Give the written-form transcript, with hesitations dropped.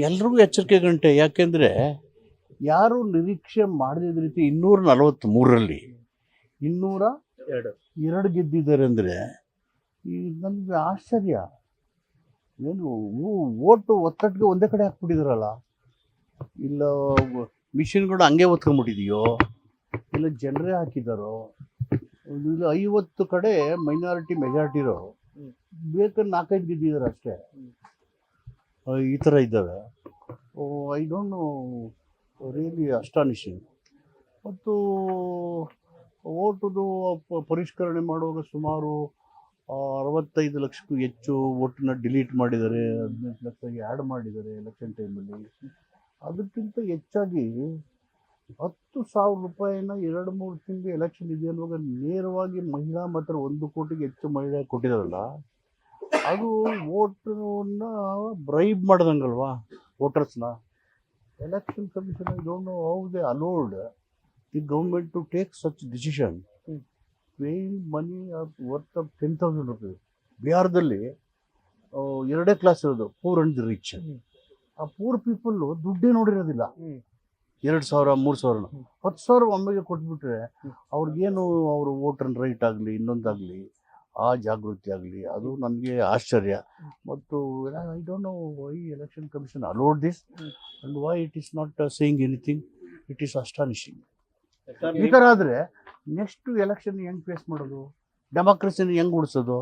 ಎಲ್ರಿಗೂ ಎಚ್ಚರಿಕೆ ಗಂಟೆ. ಯಾಕೆಂದರೆ ಯಾರು ನಿರೀಕ್ಷೆ ಮಾಡದಿದ್ದ ರೀತಿ 243ರಲ್ಲಿ 202 ಗೆದ್ದಿದ್ದಾರೆ ಅಂದರೆ ಈ ನನಗೆ ಆಶ್ಚರ್ಯ. ಏನು ಓಟು ಒತ್ತಟ್ಟಿಗೆ ಒಂದೇ ಕಡೆ ಹಾಕ್ಬಿಟ್ಟಿದಾರಲ್ಲ, ಇಲ್ಲ ಮಿಷಿನ್ಗಳು ಹಂಗೆ ಒತ್ಕೊಂಡ್ಬಿಟ್ಟಿದೆಯೋ, ಇಲ್ಲ ಜನರೇ ಹಾಕಿದಾರೋ, ಇಲ್ಲ 50 ಕಡೆ ಮೈನಾರಿಟಿ ಮೆಜಾರಿಟಿರೋ ಬೇಕಾದ್ರೆ 4-5 ಗೆದ್ದಿದ್ದಾರೆ ಅಷ್ಟೇ. ಈ ಥರ ಇದ್ದಾವೆ. I don't know, really astonishing. ಮತ್ತು ಓಟುದು ಪರಿಷ್ಕರಣೆ ಮಾಡುವಾಗ ಸುಮಾರು 65 ಲಕ್ಷಕ್ಕೂ ಹೆಚ್ಚು ಓಟನ್ನ ಡಿಲೀಟ್ ಮಾಡಿದ್ದಾರೆ, 18 ಲಕ್ಷ ಆ್ಯಡ್ ಮಾಡಿದ್ದಾರೆ ಎಲೆಕ್ಷನ್ ಟೈಮಲ್ಲಿ. ಅದಕ್ಕಿಂತ ಹೆಚ್ಚಾಗಿ 10,000 ರೂಪಾಯಿನ 2-3 ತಿಂಗಳು ಎಲೆಕ್ಷನ್ ಇದೆ ಅನ್ನುವಾಗ ನೇರವಾಗಿ ಮಹಿಳಾ ಮಾತ್ರ 1 ಕೋಟಿಗೆ ಹೆಚ್ಚು ಮಹಿಳೆ ಕೊಟ್ಟಿದ್ದಾರಲ್ಲ, ಅದು ವೋಟನ್ನ ಬ್ರೈಬ್ ಮಾಡ್ದಂಗಲ್ವಾ ವೋಟರ್ಸ್ನ. Election commission I don't know how they allowed the government to take such decision paying money worth of 10,000 rupees. ಬಿಹಾರದಲ್ಲಿ 2 ಕ್ಲಾಸ್ ಇರೋದು, ಪೂರ್ ಅಂಡ್ ದಿ ರಿಚ್. ಆ ಪೂರ್ ಪೀಪಲ್ಲು ದುಡ್ಡೇ ನೋಡಿರೋದಿಲ್ಲ. 2,000 3,000 10,000 ಒಮ್ಮೆಗೆ ಕೊಟ್ಬಿಟ್ರೆ ಅವ್ರಿಗೇನು ಅವರು ವೋಟರ್ ರೈಟ್ ಆಗಲಿ ಇನ್ನೊಂದಾಗಲಿ ಆ ಜಾಗೃತಿ ಆಗಲಿ, ಅದು ನನಗೆ ಆಶ್ಚರ್ಯ. ಮತ್ತು I don't know why election commission allowed this and why it is not saying anything. It is astonishing. ಈ ಥರ ಆದರೆ ನೆಕ್ಸ್ಟ್ ಎಲೆಕ್ಷನ್ ಹೆಂಗೆ ಫೇಸ್ ಮಾಡೋದು, ಡೆಮಾಕ್ರಸಿನ ಹೆಂಗೆ ಉಳಿಸೋದು?